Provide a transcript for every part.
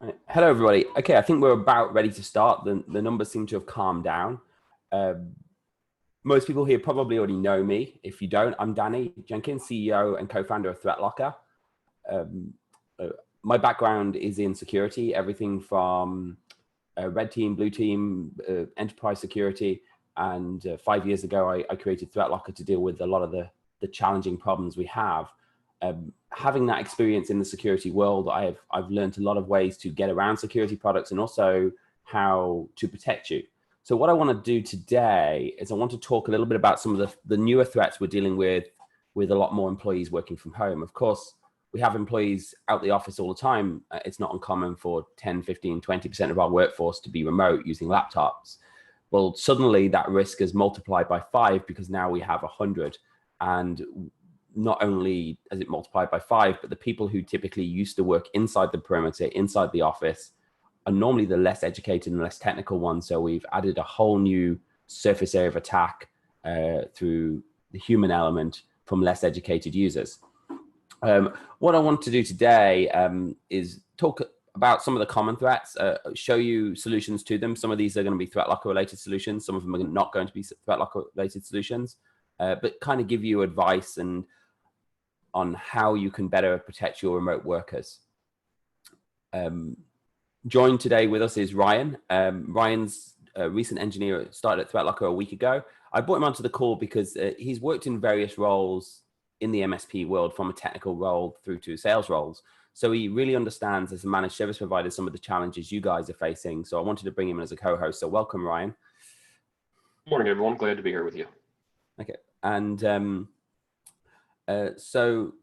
Hello, everybody. Okay, I think we're about ready to start. The numbers seem to have calmed down. Um, Most people here probably already know me. If you don't, I'm Danny Jenkins, CEO and co-founder of ThreatLocker. Um, uh, my background is in security, everything from red team, blue team, enterprise security. And 5 years ago, I created ThreatLocker to deal with a lot of the challenging problems we have. Having that experience in the security world, I've learned a lot of ways to get around security products and also how to protect you. So what I want to do today is I want to talk a little bit about some of the newer threats we're dealing with a lot more employees working from home. Of course, we have employees out the office all the time. It's not uncommon for 10, 15, 20% of our workforce to be remote using laptops. Well, suddenly that risk is multiplied by 5 because now we have 100. And not only has it multiplied by 5, but the people who typically used to work inside the perimeter, inside the office, are normally the less educated and less technical ones. So we've added a whole new surface area of attack through the human element from less educated users. What I want to do today is talk about some of the common threats, show you solutions to them. Some of these are going to be ThreatLocker related solutions. Some of them are not going to be ThreatLocker related solutions, but kind of give you advice and on how you can better protect your remote workers. Joined today with us is Ryan. Ryan's a recent engineer, started at ThreatLocker a week ago. I brought him onto the call because he's worked in various roles in the MSP world, from a technical role through to sales roles. So he really understands, as a managed service provider, some of the challenges you guys are facing. So I wanted to bring him in as a co-host. So welcome, Ryan. Good morning, everyone. Glad to be here with you. Okay. And so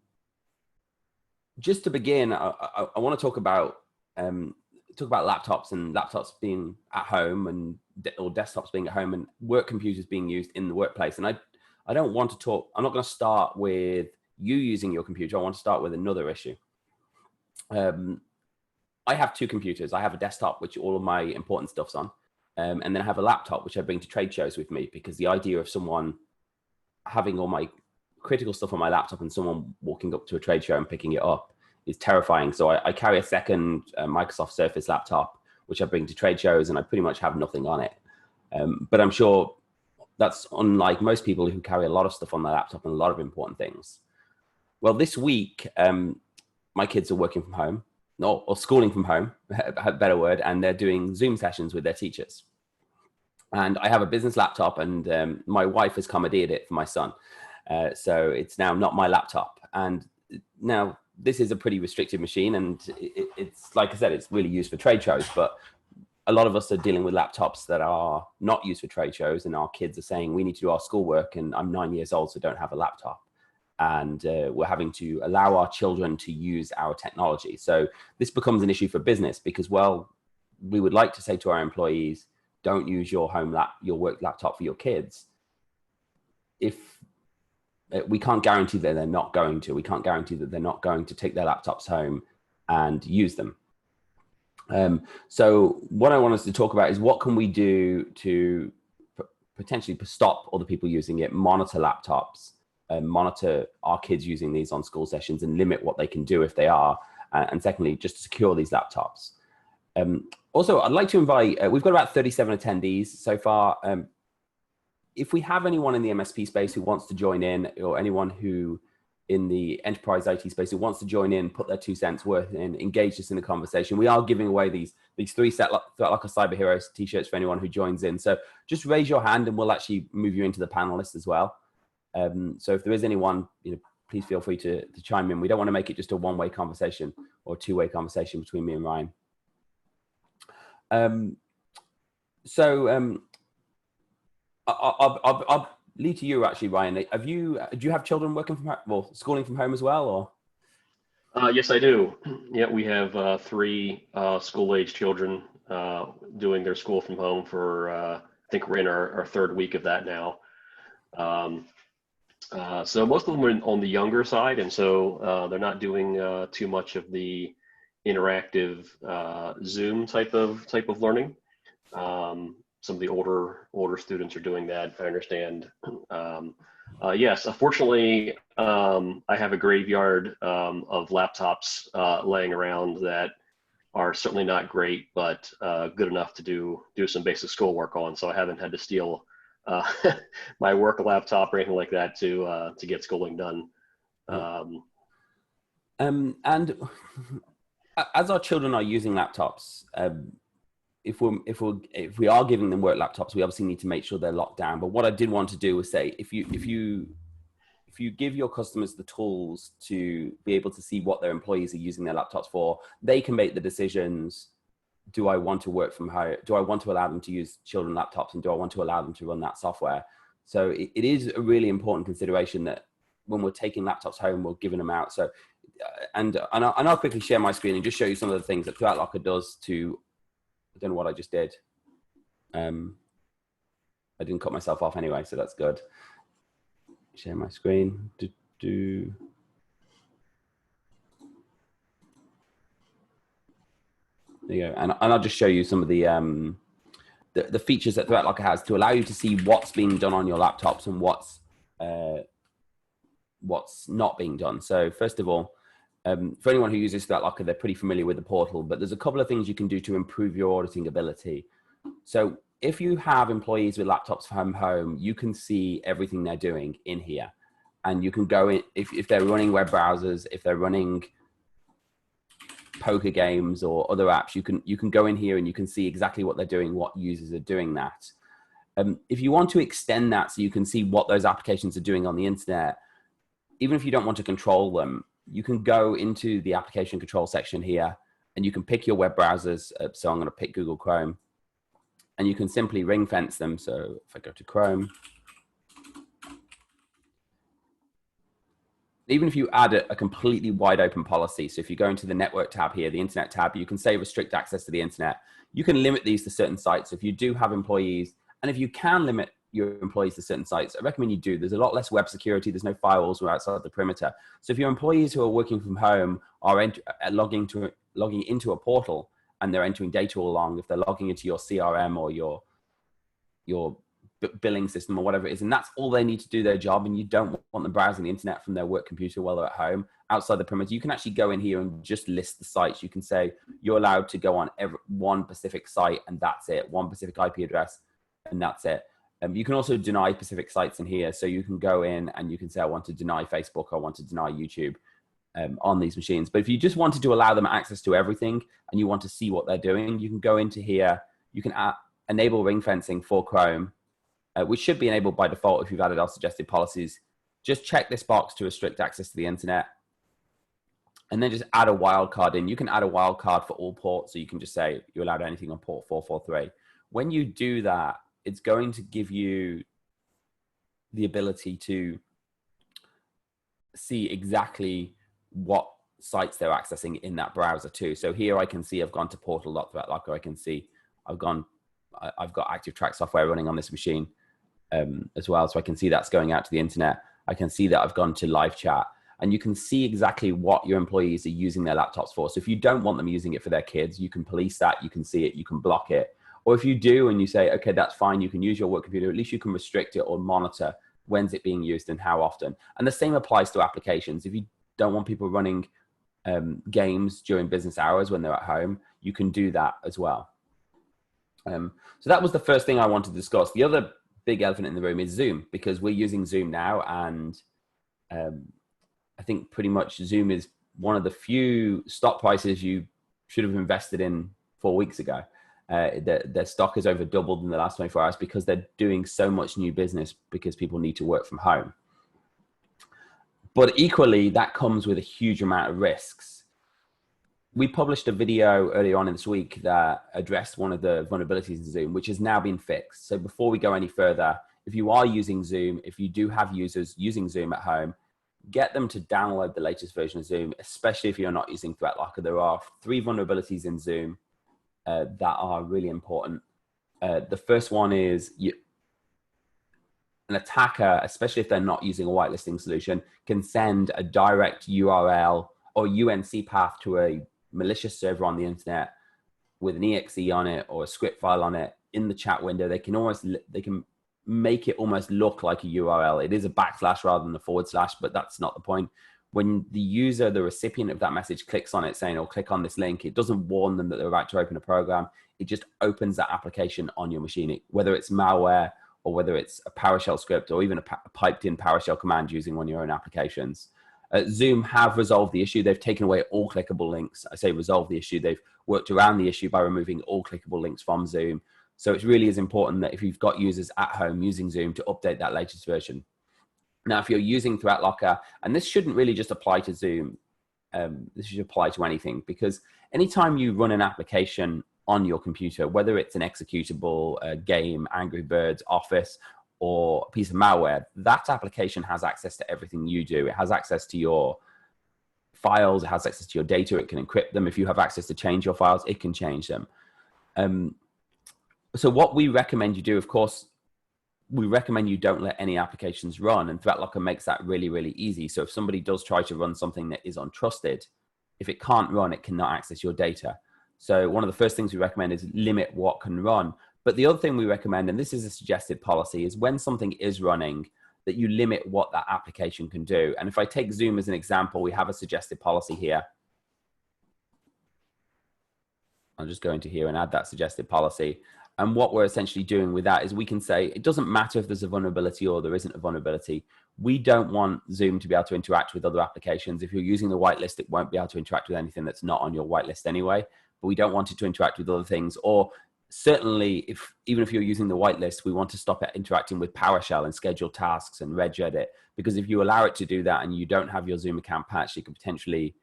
just to begin, I want to talk about laptops and laptops being at home or desktops being at home and work computers being used in the workplace. And I don't want to talk, I'm not going to start with you using your computer. I want to start with another issue. I have two computers. I have a desktop, which all of my important stuff's on. And then I have a laptop, which I bring to trade shows with me, because the idea of someone having all my critical stuff on my laptop and someone walking up to a trade show and picking it up is terrifying. So I carry a second Microsoft Surface laptop, which I bring to trade shows, and I pretty much have nothing on it. But I'm sure that's unlike most people who carry a lot of stuff on their laptop and a lot of important things. Well, this week, my kids are working from home, or schooling from home, a better word, and they're doing Zoom sessions with their teachers. And I have a business laptop, and my wife has commandeered it for my son. So it's now not my laptop. And now this is a pretty restricted machine, and it's, like I said, it's really used for trade shows, but a lot of us are dealing with laptops that are not used for trade shows, and our kids are saying, we need to do our schoolwork, and I'm 9 years old, so don't have a laptop. And we're having to allow our children to use our technology. So this becomes an issue for business because, well, we would like to say to our employees, don't use your work laptop for your kids. If we can't guarantee that they're not going to, we can't guarantee that they're not going to take their laptops home and use them. So what I want us to talk about is what can we do to potentially stop other people using it, monitor laptops, monitor our kids using these on school sessions and limit what they can do if they are. And secondly, just secure these laptops. Also, I'd like to invite, we've got about 37 attendees so far. If we have anyone in the MSP space who wants to join in, or anyone who in the enterprise IT space who wants to join in, put their 2 cents worth in, engage us in the conversation, we are giving away these 3 ThreatLocker Cyber Heroes t-shirts for anyone who joins in. So just raise your hand and we'll actually move you into the panelists as well. So if there is anyone, please feel free to chime in. We don't want to make it just a one-way conversation or a two-way conversation between me and Ryan. I'll lead to you, actually, Ryan. Do you have children working from home, well, schooling from home as well, or? Yes, I do. Yeah, we have 3 school-age children doing their school from home for, I think we're in our 3rd week of that now. So most of them are on the younger side, and so they're not doing too much of the interactive Zoom type of learning. Some of the older students are doing that, I understand. Yes, unfortunately, I have a graveyard of laptops laying around that are certainly not great, but good enough to do some basic schoolwork on. So I haven't had to steal my work laptop or anything like that to get schooling done. And as our children are using laptops, if we are giving them work laptops, we obviously need to make sure they're locked down. But what I did want to do was say, if you give your customers the tools to be able to see what their employees are using their laptops for, they can make the decisions. Do I want to work from home? Do I want to allow them to use children laptops, and do I want to allow them to run that software? So it is a really important consideration that when we're taking laptops home, we're giving them out. So, and I'll quickly share my screen and just show you some of the things that ThreatLocker does to, I don't know what I just did. I didn't cut myself off anyway, so that's good. Share my screen. There you go. And I'll just show you some of the features that ThreatLocker has to allow you to see what's being done on your laptops and what's not being done. So first of all, for anyone who uses ThreatLocker, they're pretty familiar with the portal, but there's a couple of things you can do to improve your auditing ability. So if you have employees with laptops from home, you can see everything they're doing in here. And you can go in, if they're running web browsers, if they're running poker games or other apps, you can go in here and you can see exactly what they're doing, what users are doing that. If you want to extend that so you can see what those applications are doing on the internet, even if you don't want to control them, you can go into the application control section here and you can pick your web browsers. So I'm going to pick Google Chrome, and you can simply ring fence them. So if I go to Chrome, even if you add a completely wide open policy, so if you go into the network tab here, the internet tab, you can say restrict access to the internet. You can limit these to certain sites. If you do have employees, and if you can limit your employees to certain sites, I recommend you do. There's a lot less web security. There's no firewalls outside the perimeter. So if your employees who are working from home are logging into a portal and they're entering data all along, if they're logging into your CRM or your billing system or whatever it is, and that's all they need to do their job, and you don't want them browsing the internet from their work computer while they're at home outside the perimeter, you can actually go in here and just list the sites. You can say you're allowed to go on one specific site, and that's it, one specific IP address, and that's it. You can also deny specific sites in here. So you can go in and you can say, I want to deny Facebook, I want to deny YouTube on these machines. But if you just wanted to allow them access to everything and you want to see what they're doing, you can go into here, you can enable ring fencing for Chrome, which should be enabled by default if you've added our suggested policies. Just check this box to restrict access to the internet, and then just add a wildcard in. You can add a wildcard for all ports, so you can just say you're allowed anything on port 443. When you do that, it's going to give you the ability to see exactly what sites they're accessing in that browser too. So here I can see I've gone to portal.threatlocker. I can see I've got active track software running on this machine as well. So I can see that's going out to the internet. I can see that I've gone to live chat, and you can see exactly what your employees are using their laptops for. So if you don't want them using it for their kids, you can police that, you can see it, you can block it. Or if you do and you say, okay, that's fine, you can use your work computer, at least you can restrict it or monitor when's it being used and how often. And the same applies to applications. If you don't want people running games during business hours when they're at home, you can do that as well. So that was the first thing I wanted to discuss. The other big elephant in the room is Zoom, because we're using Zoom now. And I think pretty much Zoom is one of the few stock prices you should have invested in 4 weeks ago. Their stock has over doubled in the last 24 hours because they're doing so much new business because people need to work from home. But equally, that comes with a huge amount of risks. We published a video earlier on in this week that addressed one of the vulnerabilities in Zoom, which has now been fixed. So before we go any further, if you are using Zoom, if you do have users using Zoom at home, get them to download the latest version of Zoom, especially if you're not using ThreatLocker. There are 3 vulnerabilities in Zoom that are really important. The first one is an attacker, especially if they're not using a whitelisting solution, can send a direct URL or UNC path to a malicious server on the internet with an exe on it or a script file on it in the chat window. They can make it almost look like a URL. It is a backslash rather than a // but that's not the point. when the user, the recipient of that message, clicks on it saying, or click on this link, it doesn't warn them that they're about to open a program. It just opens that application on your machine, whether it's malware or whether it's a PowerShell script or even a piped in PowerShell command using one of your own applications. Zoom have resolved the issue. They've taken away all clickable links. I say resolve the issue. They've worked around the issue by removing all clickable links from Zoom. So it really is important that if you've got users at home using Zoom, to update that latest version. Now, if you're using Threat Locker, and this shouldn't really just apply to Zoom, this should apply to anything, because anytime you run an application on your computer, whether it's an executable, a game, Angry Birds, Office, or a piece of malware, that application has access to everything you do. It has access to your files, it has access to your data, it can encrypt them. If you have access to change your files, it can change them. So what we recommend you do, of course, we recommend you don't let any applications run, and Threat Locker makes that really, really easy. So if somebody does try to run something that is untrusted, if it can't run, it cannot access your data. So one of the first things we recommend is limit what can run. But the other thing we recommend, and this is a suggested policy, is when something is running, that you limit what that application can do. And if I take Zoom as an example, we have a suggested policy here. I'll just go into here and add that suggested policy. And what we're essentially doing with that is we can say, it doesn't matter if there's a vulnerability or there isn't a vulnerability. We don't want Zoom to be able to interact with other applications. If you're using the whitelist, it won't be able to interact with anything that's not on your whitelist anyway. But we don't want it to interact with other things. Or certainly, even if you're using the whitelist, we want to stop it interacting with PowerShell and scheduled tasks and regedit. Because if you allow it to do that and you don't have your Zoom account patched, you could potentially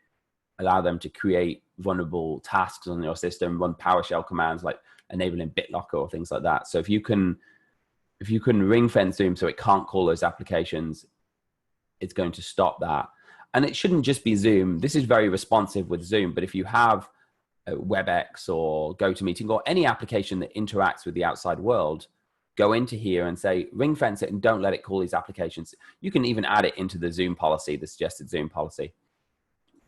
allow them to create vulnerable tasks on your system, run PowerShell commands like enabling BitLocker or things like that. So if you can ring fence Zoom so it can't call those applications, it's going to stop that. And it shouldn't just be Zoom. This is very responsive with Zoom, but if you have WebEx or GoToMeeting or any application that interacts with the outside world, go into here and say, ring fence it and don't let it call these applications. You can even add it into the Zoom policy, the suggested Zoom policy.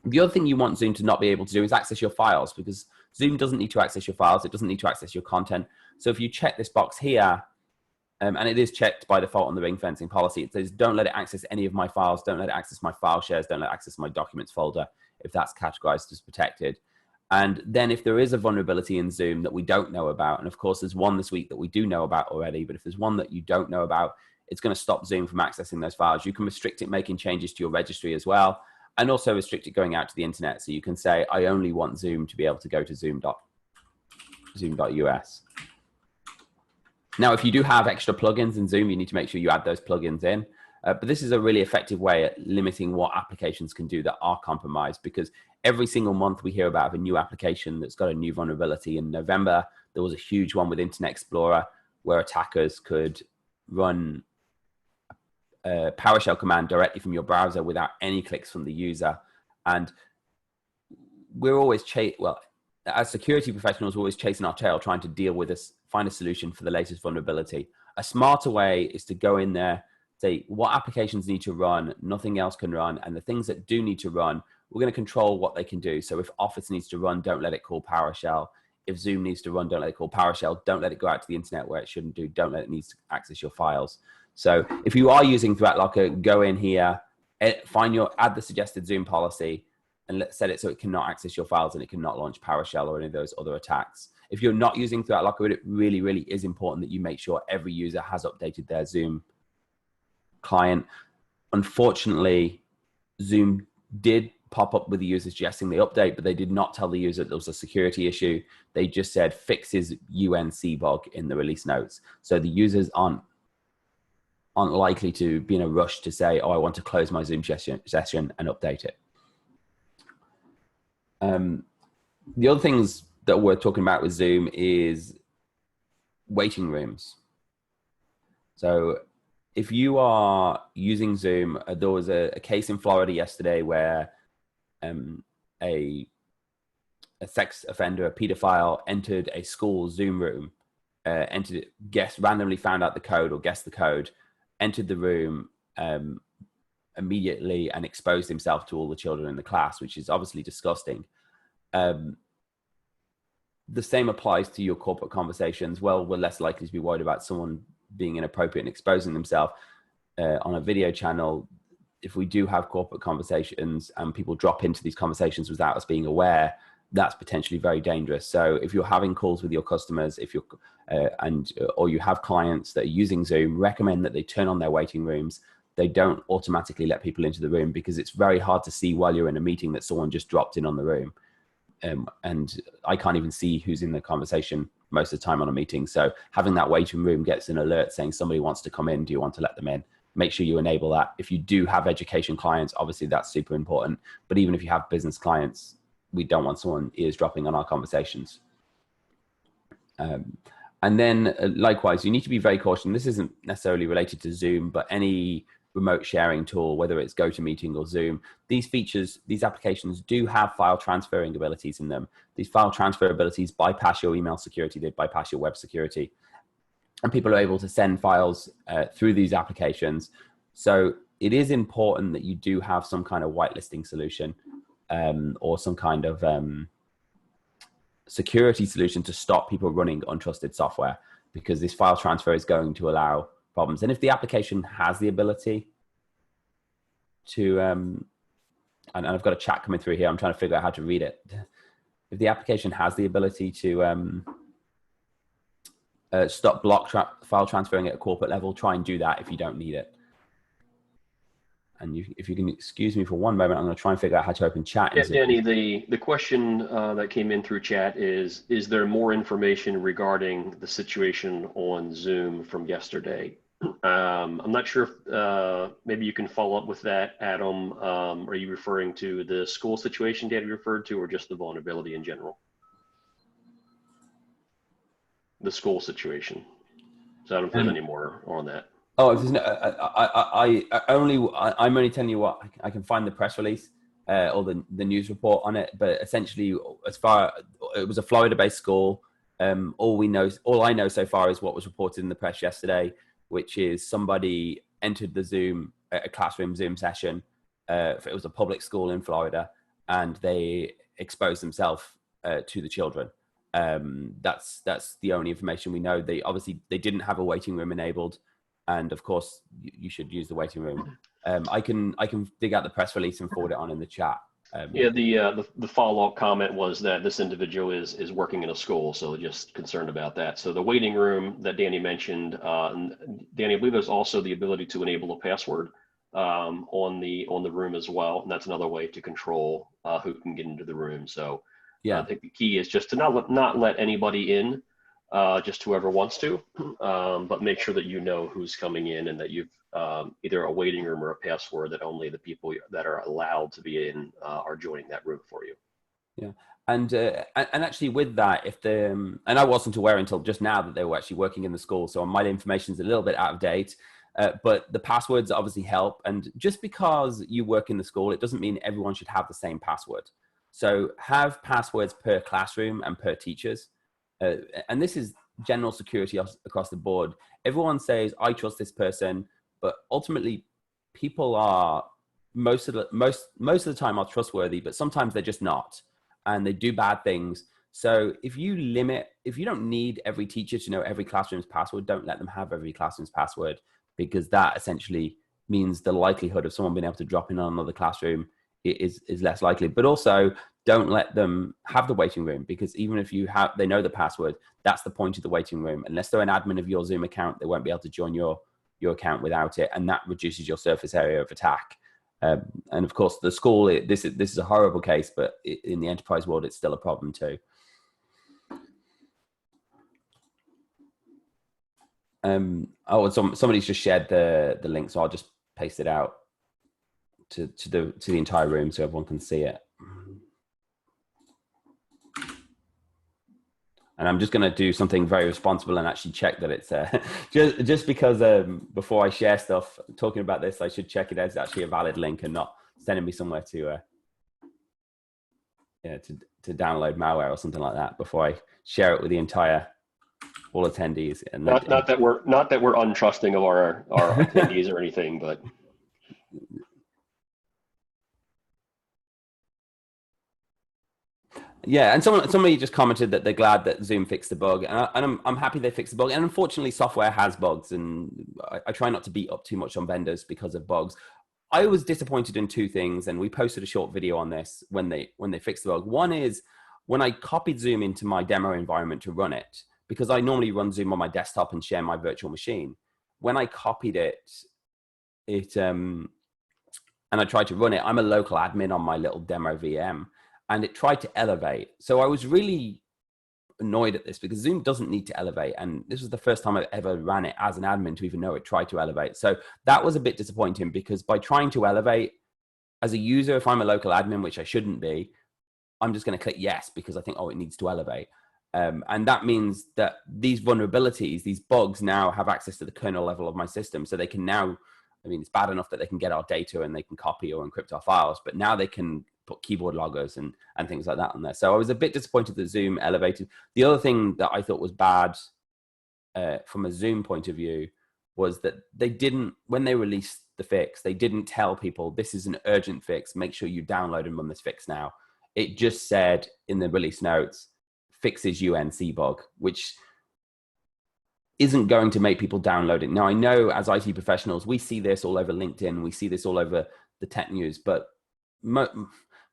The other thing you want Zoom to not be able to do is access your files, because Zoom doesn't need to access your files. It doesn't need to access your content. So if you check this box here, and it is checked by default on the ring fencing policy, it says, don't let it access any of my files. Don't let it access my file shares. Don't let it access my documents folder if that's categorized as protected. And then if there is a vulnerability in Zoom that we don't know about, and of course there's one this week that we do know about already, but if there's one that you don't know about, it's going to stop Zoom from accessing those files. You can restrict it making changes to your registry as well, and also restrict it going out to the internet. So you can say, I only want Zoom to be able to go to zoom.us. Now, if you do have extra plugins in Zoom, you need to make sure you add those plugins in. But this is a really effective way at limiting what applications can do that are compromised, because every single month we hear about a new application that's got a new vulnerability. In November, there was a huge one with Internet Explorer where attackers could run a PowerShell command directly from your browser without any clicks from the user. And we're always as security professionals, we're always chasing our tail, trying to deal with this, find a solution for the latest vulnerability. A smarter way is to go in there, say what applications need to run, nothing else can run, and the things that do need to run, we're going to control what they can do. So if Office needs to run, don't let it call PowerShell. If Zoom needs to run, don't let it call PowerShell. Don't let it go out to the internet where it shouldn't do. Don't let it need to access your files. So if you are using Threat Locker, go in here, add the suggested Zoom policy, and let's set it so it cannot access your files and it cannot launch PowerShell or any of those other attacks. If you're not using Threat Locker, it really, really is important that you make sure every user has updated their Zoom client. Unfortunately, Zoom did pop up with the users suggesting they update, but they did not tell the user that there was a security issue. They just said fixes UNC bug in the release notes. So the users aren't likely to be in a rush to say, oh, I want to close my Zoom session and update it. The other things that we're talking about with Zoom is waiting rooms. So if you are using Zoom, there was a case in Florida yesterday where a sex offender, a pedophile, entered a school Zoom room, randomly found out the code or guessed the code, entered the room immediately and exposed himself to all the children in the class, which is obviously disgusting. The same applies to your corporate conversations. Well, we're less likely to be worried about someone being inappropriate and exposing themselves on a video channel. if we do have corporate conversations and people drop into these conversations without us being aware, that's potentially very dangerous. So if you're having calls with your customers, if you're or you have clients that are using Zoom, recommend that they turn on their waiting rooms. They don't automatically let people into the room, because it's very hard to see while you're in a meeting that someone just dropped in on the room. And I can't even see who's in the conversation most of the time on a meeting. So having that waiting room gets an alert saying somebody wants to come in. Do you want to let them in? Make sure you enable that. If you do have education clients, obviously that's super important. But even if you have business clients, we don't want someone eavesdropping on our conversations. And then likewise, you need to be very cautious. This isn't necessarily related to Zoom, but any remote sharing tool, whether it's GoToMeeting or Zoom, these features, these applications do have file transferring abilities in them. These file transfer abilities bypass your email security, they bypass your web security. And people are able to send files through these applications. So it is important that you do have some kind of whitelisting solution or some kind of security solution to stop people running untrusted software, because this file transfer is going to allow problems. And if the application has the ability to, and I've got a chat coming through here, I'm trying to figure out how to read it. If the application has the ability to stop file transferring at a corporate level, try and do that if you don't need it. And if you can excuse me for one moment, I'm going to try and figure out how to open chat. Yeah, Danny, the question that came in through chat is there more information regarding the situation on Zoom from yesterday? I'm not sure if maybe you can follow up with that, Adam. Are you referring to the school situation Danny referred to, or just the vulnerability in general? The school situation. So I don't know if there's any more on that. Oh, if there's no, I'm only telling you what I can find the press release or the news report on it. But essentially, it was a Florida-based school. All I know so far is what was reported in the press yesterday, which is somebody entered a classroom Zoom session. It was a public school in Florida, and they exposed themselves to the children. That's the only information we know. They didn't have a waiting room enabled. And of course, you should use the waiting room. I can dig out the press release and forward it on in the chat. Yeah, the follow-up comment was that this individual is working in a school, so just concerned about that. So the waiting room that Danny mentioned, Danny, I believe there's also the ability to enable a password on the room as well, and that's another way to control who can get into the room. So yeah, I think the key is just to not let anybody in. Just whoever wants to, but make sure that you know who's coming in and that you've either a waiting room or a password that only the people that are allowed to be in are joining that room for you. Yeah, and actually with that, and I wasn't aware until just now that they were actually working in the school, so my information is a little bit out of date. But the passwords obviously help, and just because you work in the school, it doesn't mean everyone should have the same password. So have passwords per classroom and per teachers. And this is general security across the board. Everyone says, I trust this person, but ultimately people are most of the time are trustworthy, but sometimes they're just not, and they do bad things. So if you don't need every teacher to know every classroom's password, don't let them have every classroom's password, because that essentially means the likelihood of someone being able to drop in on another classroom is less likely. But also, don't let them have the waiting room, because even if they know the password, that's the point of the waiting room. Unless they're an admin of your Zoom account, they won't be able to join your account without it, and that reduces your surface area of attack. And of course, the school, this is a horrible case, but in the enterprise world, it's still a problem too. Somebody's just shared the link, so I'll just paste it out to the entire room so everyone can see it. And I'm just going to do something very responsible and actually check that it's just because before I share stuff talking about this, I should check it as actually a valid link and not sending me somewhere to download malware or something like that before I share it with the all attendees. And not that we're untrusting of our attendees or anything, but. Yeah, and somebody just commented that they're glad that Zoom fixed the bug, and I'm happy they fixed the bug. And unfortunately, software has bugs, and I try not to beat up too much on vendors because of bugs. I was disappointed in two things, and we posted a short video on this when they fixed the bug. One is when I copied Zoom into my demo environment to run it, because I normally run Zoom on my desktop and share my virtual machine. When I copied it, and I tried to run it, I'm a local admin on my little demo VM, and it tried to elevate. So I was really annoyed at this because Zoom doesn't need to elevate. And this was the first time I've ever ran it as an admin to even know it tried to elevate. So that was a bit disappointing because by trying to elevate as a user, if I'm a local admin, which I shouldn't be, I'm just going to click yes because I think, oh, it needs to elevate. And that means that these vulnerabilities, these bugs now have access to the kernel level of my system. So they can now, I mean, it's bad enough that they can get our data and they can copy or encrypt our files, but now they can put keyboard loggers and things like that on there. So I was a bit disappointed that Zoom elevated. The other thing that I thought was bad from a Zoom point of view was that they didn't, when they released the fix, they didn't tell people this is an urgent fix. Make sure you download and run this fix now. It just said in the release notes, fixes UNC bug, which isn't going to make people download it. Now, I know as IT professionals, we see this all over LinkedIn. We see this all over the tech news, but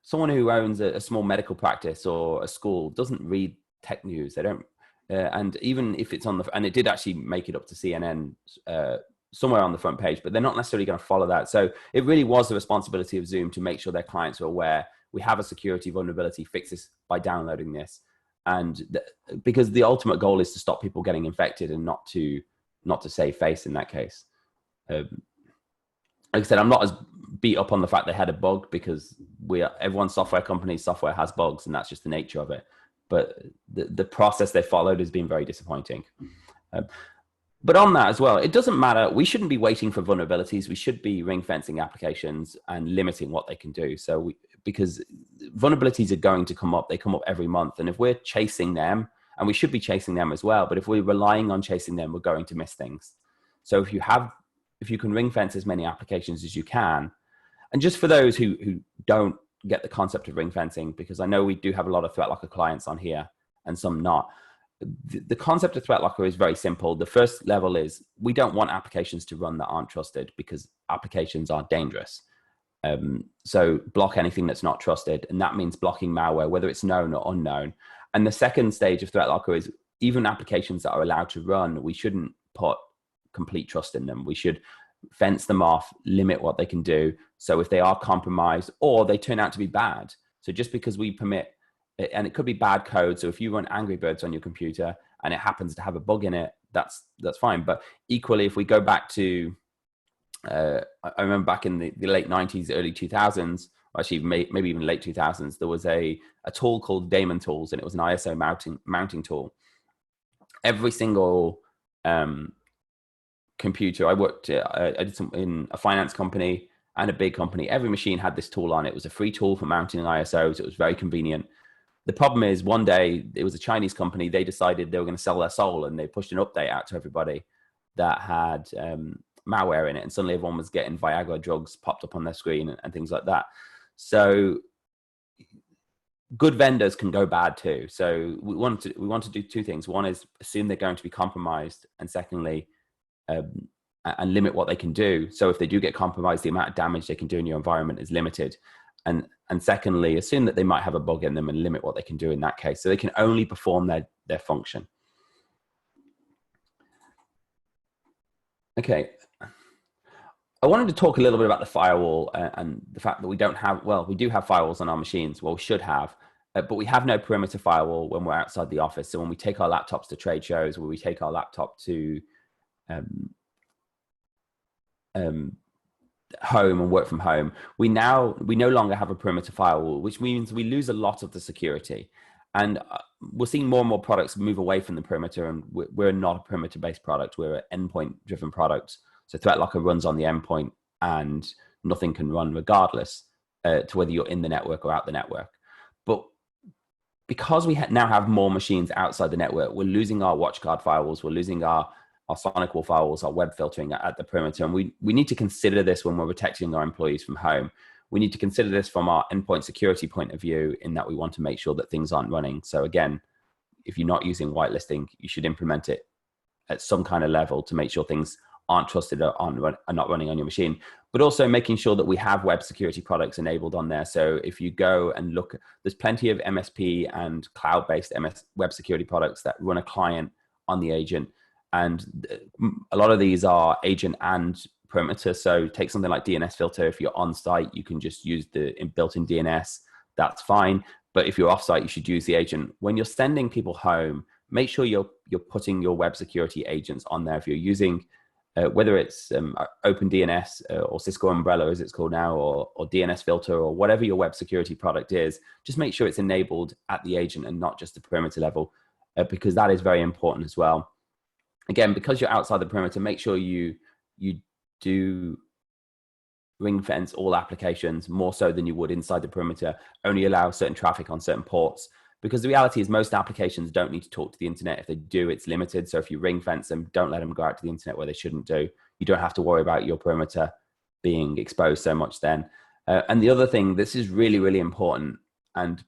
someone who owns a small medical practice or a school doesn't read tech news. They don't, and even if it's on the, and it did actually make it up to CNN somewhere on the front page, but they're not necessarily going to follow that. So it really was the responsibility of Zoom to make sure their clients are aware we have a security vulnerability, fix this by downloading this. And because the ultimate goal is to stop people getting infected and not to save face in that case. Like I said, I'm not as beat up on the fact they had a bug because everyone's software company's software has bugs and that's just the nature of it. But the process they followed has been very disappointing. But on that as well, it doesn't matter. We shouldn't be waiting for vulnerabilities. We should be ring fencing applications and limiting what they can do. So because vulnerabilities are going to come up, they come up every month. And if we're chasing them, and we should be chasing them as well, but if we're relying on chasing them, we're going to miss things. So if you can ring fence as many applications as you can, and just for those who don't get the concept of ring fencing, because I know we do have a lot of ThreatLocker clients on here and some not. The concept of ThreatLocker is very simple. The first level is we don't want applications to run that aren't trusted because applications are dangerous. So block anything that's not trusted. And that means blocking malware, whether it's known or unknown. And the second stage of ThreatLocker is even applications that are allowed to run, we shouldn't put complete trust in them. We should fence them off, limit what they can do. So if they are compromised or they turn out to be bad. So just because we permit, and it could be bad code. So if you run Angry Birds on your computer and it happens to have a bug in it, that's fine. But equally, if we go back to, I remember back in the late 90s, early 2000s, actually maybe even late 2000s, there was a tool called Daemon Tools, and it was an ISO mounting tool. Every single computer, I did some in a finance company and a big company, every machine had this tool on it. It was a free tool for mounting ISOs. It was very convenient. The problem is one day, it was a Chinese company, they decided they were going to sell their soul, and they pushed an update out to everybody that had malware in it, and suddenly everyone was getting Viagra drugs popped up on their screen and things like that. So good vendors can go bad too. So we want to do two things. One is assume they're going to be compromised, and secondly, and limit what they can do. So if they do get compromised, the amount of damage they can do in your environment is limited. And secondly, assume that they might have a bug in them and limit what they can do in that case. So they can only perform their function. Okay. I wanted to talk a little bit about the firewall and the fact that we don't have, well, we do have firewalls on our machines. Well, we should have, but we have no perimeter firewall when we're outside the office. So when we take our laptops to trade shows, where we take our laptop to home and work from home, we no longer have a perimeter firewall, which means we lose a lot of the security. And we're seeing more and more products move away from the perimeter, and we're not a perimeter-based product. We're an endpoint-driven product. So ThreatLocker runs on the endpoint, and nothing can run regardless to whether you're in the network or out the network. But because we now have more machines outside the network, we're losing our WatchGuard firewalls, we're losing our SonicWall firewalls, our web filtering at the perimeter. And we need to consider this when we're protecting our employees from home. We need to consider this from our endpoint security point of view, in that we want to make sure that things aren't running. So again, if you're not using whitelisting, you should implement it at some kind of level to make sure things aren't trusted or are not running on your machine. but also making sure that we have web security products enabled on there. So if you go and look, there's plenty of MSP and cloud-based web security products that run a client on the agent. And a lot of these are agent and perimeter. So take something like DNS filter. If you're on site, you can just use the built-in DNS. That's fine. But if you're off site, you should use the agent. When you're sending people home, make sure you're putting your web security agents on there. If you're using whether it's OpenDNS or Cisco Umbrella, as it's called now, or DNS filter, or whatever your web security product is, just make sure it's enabled at the agent and not just the perimeter level, because that is very important as well. Again, because you're outside the perimeter, make sure you do ring fence all applications more so than you would inside the perimeter. Only allow certain traffic on certain ports, because the reality is most applications don't need to talk to the internet. If they do, it's limited. So if you ring fence them, don't let them go out to the internet where they shouldn't do. You don't have to worry about your perimeter being exposed so much then. And the other thing, this is really, really important, and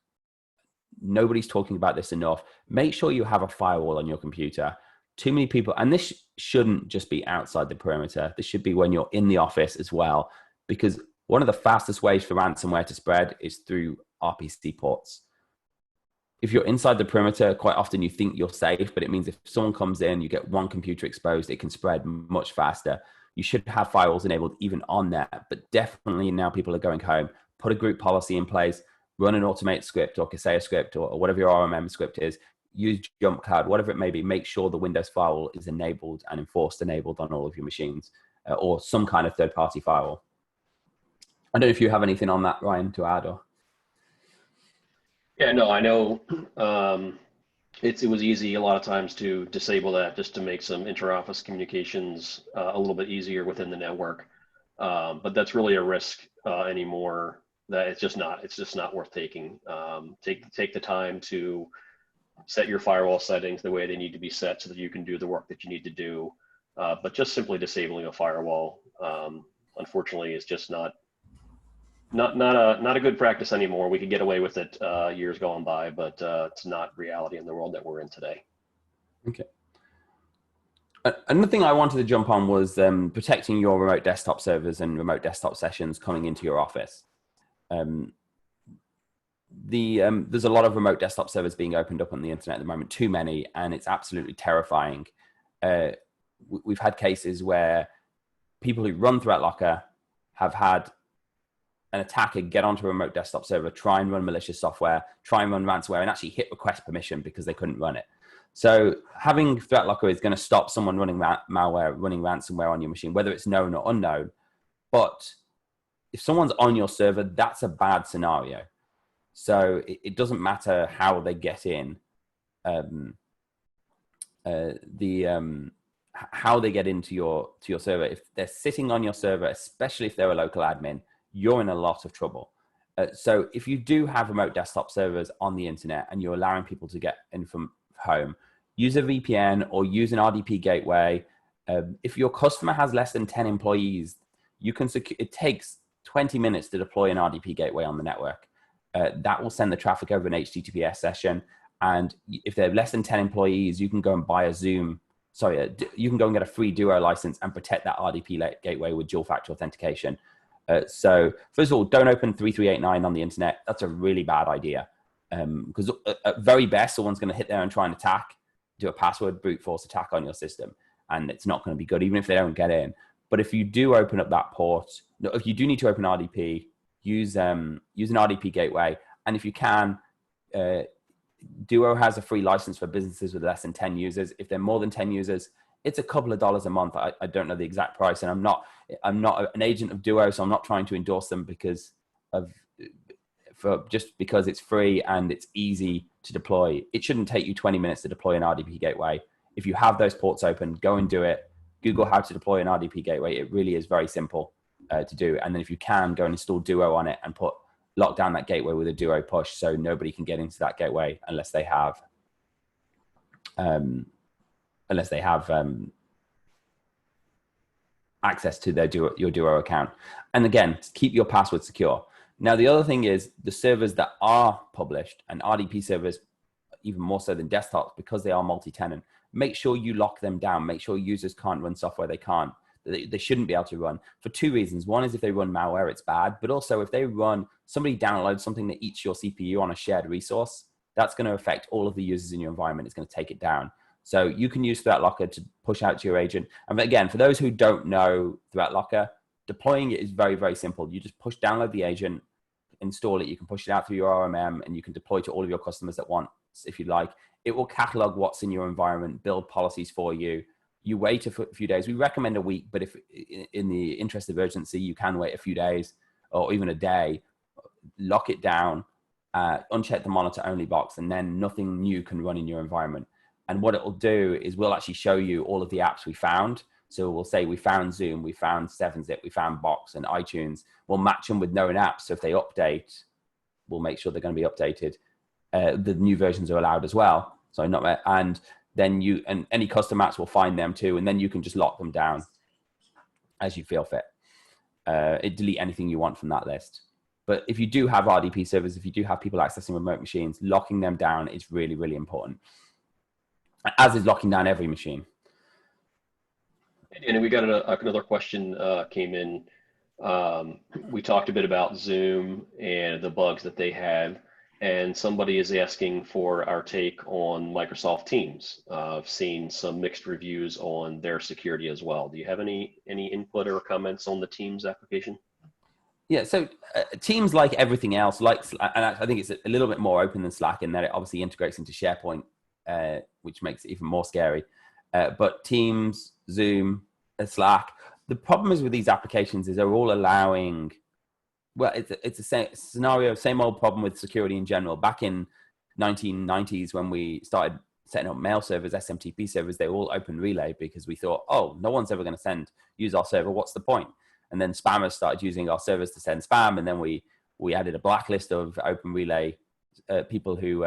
nobody's talking about this enough. Make sure you have a firewall on your computer. Too many people, and this shouldn't just be outside the perimeter. This should be when you're in the office as well, because one of the fastest ways for ransomware to spread is through RPC ports. If you're inside the perimeter, quite often you think you're safe, but it means if someone comes in, you get one computer exposed, it can spread much faster. You should have firewalls enabled even on that, but definitely now people are going home, put a group policy in place, run an automate script or Kaseya script or whatever your RMM script is, use Jump Cloud, whatever it may be, make sure the Windows firewall is enabled and enforced enabled on all of your machines, or some kind of third-party firewall. I don't know if you have anything on that, Ryan, to add or... Yeah, no, I know it was easy a lot of times to disable that just to make some inter-office communications a little bit easier within the network. But that's really a risk anymore that it's just not worth taking. Take the time to set your firewall settings the way they need to be set so that you can do the work that you need to do. But just simply disabling a firewall, unfortunately, is just not a good practice anymore. We could get away with it years gone by, but it's not reality in the world that we're in today. Okay. Another thing I wanted to jump on was protecting your remote desktop servers and remote desktop sessions coming into your office. There's a lot of remote desktop servers being opened up on the internet at the moment, too many, and it's absolutely terrifying. We've had cases where people who run ThreatLocker have had an attacker get onto a remote desktop server, try and run malicious software, try and run ransomware, and actually hit request permission because they couldn't run it. So having ThreatLocker is going to stop someone running malware, running ransomware on your machine, whether it's known or unknown. But if someone's on your server, that's a bad scenario. So it doesn't matter how they get in, how they get into your server. If they're sitting on your server, especially if they're a local admin, you're in a lot of trouble. So if you do have remote desktop servers on the internet and you're allowing people to get in from home, use a VPN or use an RDP gateway. If your customer has less than 10 employees, you can it takes 20 minutes to deploy an RDP gateway on the network. That will send the traffic over an HTTPS session. And if they have less than 10 employees, you can go and buy you can go and get a free Duo license and protect that RDP gateway with dual factor authentication. So first of all, don't open 3389 on the internet. That's a really bad idea. Because at very best, someone's going to hit there and try and do a password brute force attack on your system. And it's not going to be good, even if they don't get in. But if you do open up that port, if you do need to open RDP, use an RDP gateway. And if you can, Duo has a free license for businesses with less than 10 users. If they're more than 10 users, it's a couple of dollars a month. I don't know the exact price, and I'm not an agent of Duo, so I'm not trying to endorse them because it's free and it's easy to deploy. It shouldn't take you 20 minutes to deploy an RDP gateway. If you have those ports open, go and do it. Google how to deploy an RDP gateway. It really is very simple to do. And then if you can, go and install Duo on it and lock down that gateway with a Duo push so nobody can get into that gateway unless they have access to your Duo account. And again, keep your password secure. Now, the other thing is the servers that are published, and RDP servers, even more so than desktops, because they are multi-tenant, make sure you lock them down. Make sure users can't run software they can't. they shouldn't be able to run for two reasons. One is if they run malware, it's bad, but also if somebody downloads something that eats your CPU on a shared resource, that's going to affect all of the users in your environment. It's going to take it down. So you can use Threat Locker to push out to your agent. And again, for those who don't know Threat Locker, deploying it is very, very simple. You just download the agent, install it. You can push it out through your RMM, and you can deploy to all of your customers at once if you like. It will catalog what's in your environment, build policies for you. You wait a few days. We recommend a week, but if in the interest of urgency, you can wait a few days or even a day, lock it down, uncheck the monitor only box, and then nothing new can run in your environment. And what it will do is we'll actually show you all of the apps we found. So we'll say we found Zoom, we found 7-Zip, we found Box and iTunes. We'll match them with known apps. So if they update, we'll make sure they're going to be updated. The new versions are allowed as well. So and then and any custom apps will find them too. And then you can just lock them down as you feel fit. Delete anything you want from that list. But if you do have RDP servers, if you do have people accessing remote machines, locking them down is really, really important. As is locking down every machine. And we got another question came in. We talked a bit about Zoom and the bugs that they have, and somebody is asking for our take on Microsoft Teams. I've seen some mixed reviews on their security as well. Do you have any input or comments on the Teams application? Yeah, so Teams, like everything else, and I think it's a little bit more open than Slack in that it obviously integrates into SharePoint, which makes it even more scary. But Teams, Zoom, Slack, the problem is with these applications is they're all allowing, well, it's the same scenario, same old problem with security in general. Back in 1990s when we started setting up mail servers, SMTP servers, they all open relay because we thought, oh, no one's ever going to use our server. What's the point? And then spammers started using our servers to send spam. And then we added a blacklist of open relay people who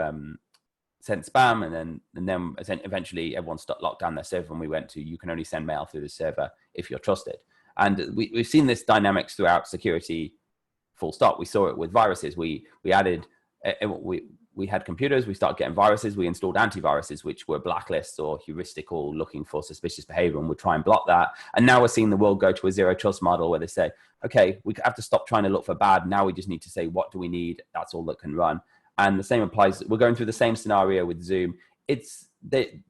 sent spam. And then eventually everyone locked down their server, and we went to, you can only send mail through the server if you're trusted. And we've seen this dynamics throughout security, full stop. We saw it with viruses. We had computers, we started getting viruses, we installed antiviruses, which were blacklists or heuristical looking for suspicious behavior, and we'd try and block that. And now we're seeing the world go to a zero trust model where they say, okay, we have to stop trying to look for bad. Now we just need to say, what do we need? That's all that can run. And the same applies. We're going through the same scenario with Zoom. It's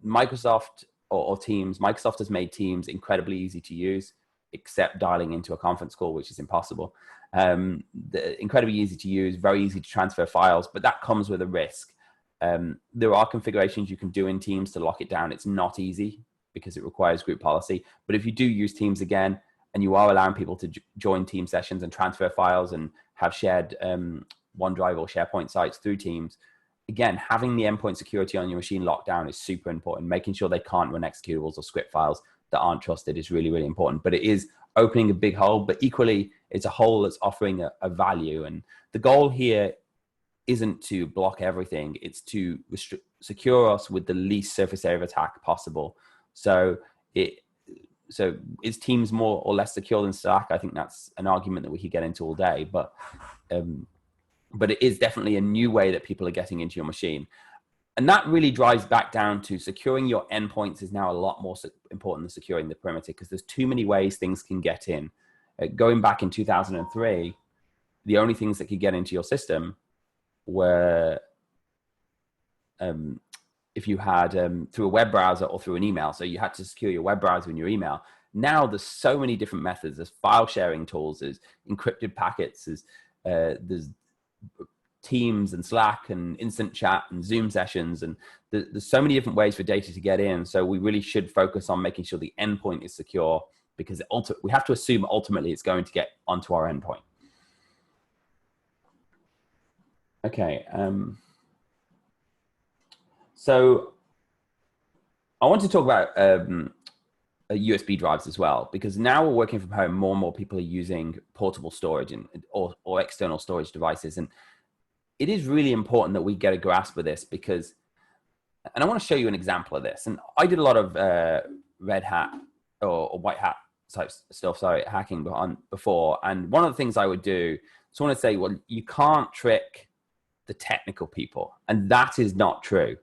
Microsoft or Teams. Microsoft has made Teams incredibly easy to use, except dialing into a conference call, which is impossible. Incredibly easy to use, very easy to transfer files, but that comes with a risk. There are configurations you can do in Teams to lock it down. It's not easy because it requires group policy. But if you do use Teams again, and you are allowing people to join team sessions and transfer files and have shared OneDrive or SharePoint sites through Teams, again, having the endpoint security on your machine locked down is super important. Making sure they can't run executables or script files that aren't trusted is really, really important. But it is opening a big hole, but equally it's a hole that's offering a value. And the goal here isn't to block everything. It's to secure us with the least surface area of attack possible. So is Teams more or less secure than Slack? I think that's an argument that we could get into all day, but it is definitely a new way that people are getting into your machine. And that really drives back down to securing your endpoints is now a lot more important than securing the perimeter, because there's too many ways things can get in. Going back in 2003, the only things that could get into your system were if you had through a web browser or through an email. So you had to secure your web browser and your email. Now there's so many different methods. There's file sharing tools, there's encrypted packets, there's Teams and Slack and instant chat and Zoom sessions, and there's so many different ways for data to get in. So we really should focus on making sure the endpoint is secure, because we have to assume ultimately it's going to get onto our endpoint. Okay, so I want to talk about USB drives as well, because now we're working from home, more and more people are using portable storage or external storage devices. And it is really important that we get a grasp of this, because, and I want to show you an example of this. And I did a lot of red hat or white hat type stuff, hacking before. And one of the things I would do, so I want to say, well, you can't trick the technical people. And that is not true.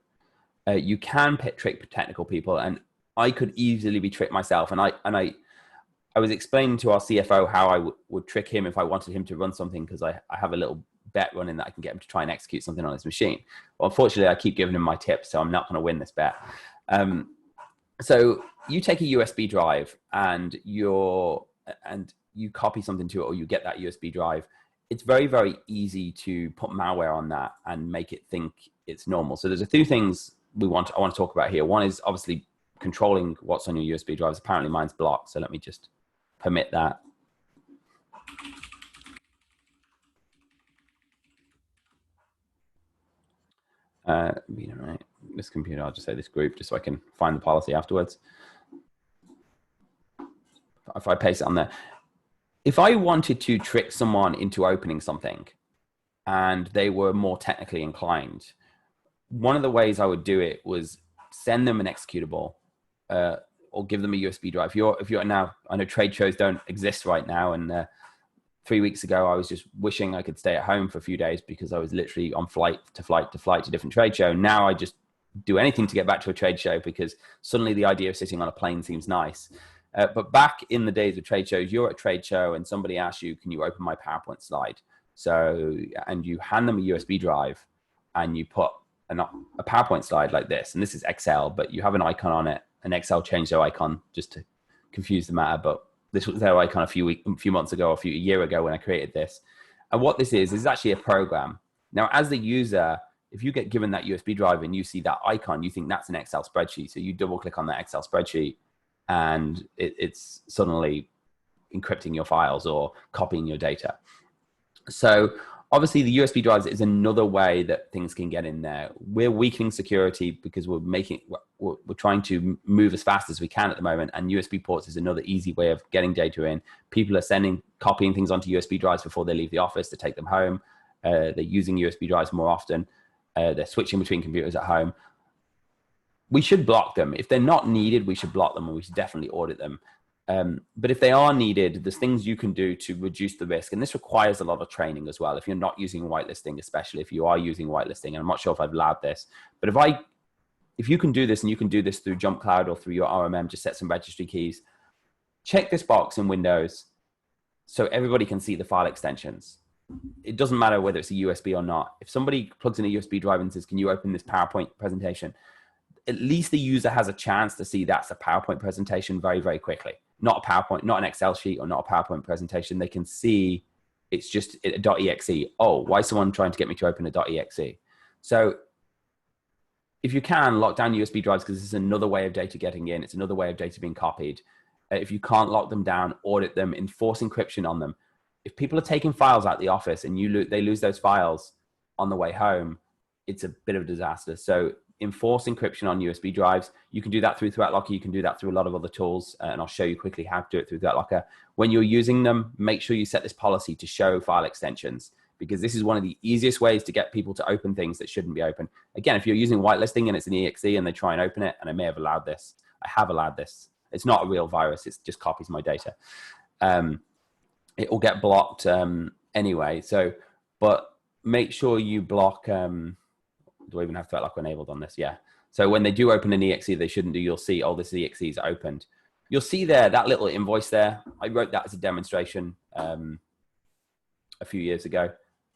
You can trick technical people, and I could easily be tricked myself. And I was explaining to our CFO how I would trick him if I wanted him to run something, because I have a little bet running that I can get him to try and execute something on his machine. Well, unfortunately, I keep giving him my tips, so I'm not going to win this bet. So you take a USB drive and you copy something to it, or you get that USB drive. It's very, very easy to put malware on that and make it think it's normal. So there's a few things I want to talk about here. One is obviously controlling what's on your USB drives. Apparently mine's blocked, so let me just permit that. Right. This computer, I'll just say this group, just so I can find the policy afterwards. If I paste it on there, if I wanted to trick someone into opening something and they were more technically inclined, one of the ways I would do it was send them an executable, or give them a USB drive. If you're now, I know trade shows don't exist right now, and 3 weeks ago, I was just wishing I could stay at home for a few days because I was literally on flight to different trade show. Now I just do anything to get back to a trade show because suddenly the idea of sitting on a plane seems nice. But back in the days of trade shows, you're at a trade show and somebody asks you, can you open my PowerPoint slide? So, and you hand them a USB drive and you put a PowerPoint slide like this, and this is Excel, but you have an icon on it, and Excel changed their icon just to confuse the matter. But this was their icon a few months ago, a year ago when I created this. And what this is actually a program. Now, as the user, if you get given that USB drive and you see that icon, you think that's an Excel spreadsheet. So you double click on that Excel spreadsheet and it's suddenly encrypting your files or copying your data. So obviously the USB drives is another way that things can get in there. We're weakening security because we're trying to move as fast as we can at the moment, and USB ports is another easy way of getting data in. People are copying things onto USB drives before they leave the office to take them home. They're using USB drives more often. They're switching between computers at home. We should block them. If they're not needed, we should block them, and we should definitely audit them. But if they are needed, there's things you can do to reduce the risk. And this requires a lot of training as well. If you're not using whitelisting, especially if you are using whitelisting, and I'm not sure if I've allowed this, but if you can do this, and you can do this through Jump Cloud or through your RMM, just set some registry keys, check this box in Windows so everybody can see the file extensions. It doesn't matter whether it's a USB or not. If somebody plugs in a USB drive and says, can you open this PowerPoint presentation? At least the user has a chance to see that's a PowerPoint presentation very, very quickly. Not a PowerPoint, not an Excel sheet, or not a PowerPoint presentation. They can see it's just a .exe. Oh, why is someone trying to get me to open a .exe? So if you can, lock down USB drives, because this is another way of data getting in. It's another way of data being copied. If you can't lock them down, audit them, enforce encryption on them. If people are taking files out the office and they lose those files on the way home, it's a bit of a disaster. So enforce encryption on USB drives. You can do that through ThreatLocker. You can do that through a lot of other tools, and I'll show you quickly how to do it through ThreatLocker. When you're using them, make sure you set this policy to show file extensions, because this is one of the easiest ways to get people to open things that shouldn't be open. Again, if you're using whitelisting and it's an exe and they try and open it, and I may have allowed this, I have allowed this. It's not a real virus. It just copies my data. It will get blocked anyway. So, but make sure you block. Do I even have ThreatLocker enabled on this? Yeah. So when they do open an exe, they shouldn't do. You'll see, oh, this exe is opened. You'll see there that little invoice there. I wrote that as a demonstration a few years ago,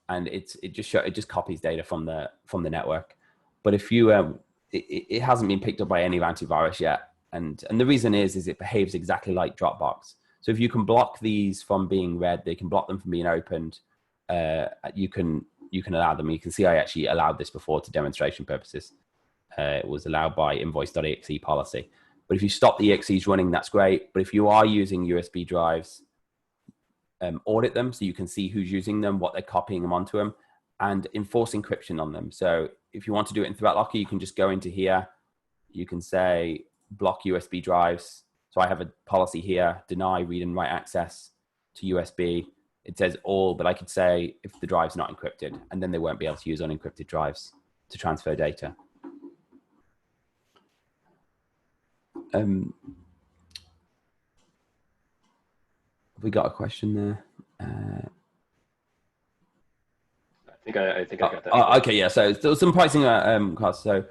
and it just copies data from the network. But if you it hasn't been picked up by any antivirus yet, and the reason is it behaves exactly like Dropbox. So if you can block these from being read, they can block them from being opened. You can allow them. You can see I actually allowed this before to demonstration purposes. It was allowed by invoice.exe policy. But if you stop the exes running, that's great. But if you are using USB drives, audit them so you can see who's using them, what they're copying them onto them, and enforce encryption on them. So if you want to do it in ThreatLocker, you can just go into here. You can say block USB drives. So I have a policy here, deny read and write access to USB. It says all, but I could say if the drive's not encrypted, and then they won't be able to use unencrypted drives to transfer data. Have we got a question there? I think I got that. Okay, yeah. So there was some pricing costs. So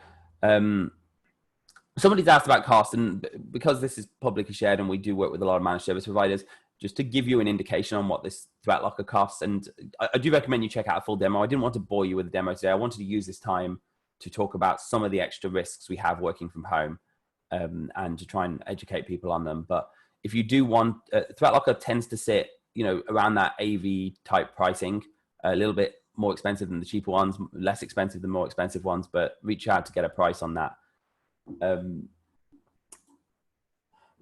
Somebody's asked about cost, and because this is publicly shared and we do work with a lot of managed service providers, just to give you an indication on what this threat locker costs. And I do recommend you check out a full demo. I didn't want to bore you with a demo today. I wanted to use this time to talk about some of the extra risks we have working from home, and to try and educate people on them. But if you do want, threat locker tends to sit, around that AV type pricing, a little bit more expensive than the cheaper ones, less expensive than more expensive ones, but reach out to get a price on that.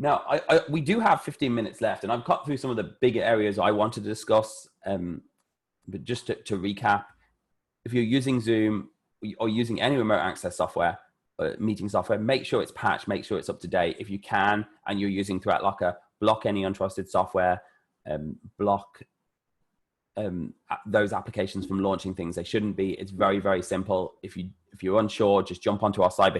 Now, we do have 15 minutes left, and I've cut through some of the bigger areas I wanted to discuss. But just to recap, if you're using Zoom or using any remote access software, meeting software, make sure it's patched, make sure it's up to date. If you can, and you're using Threat Locker, block any untrusted software, block those applications from launching things they shouldn't be. It's very, very simple. If you're unsure, just jump onto our cyber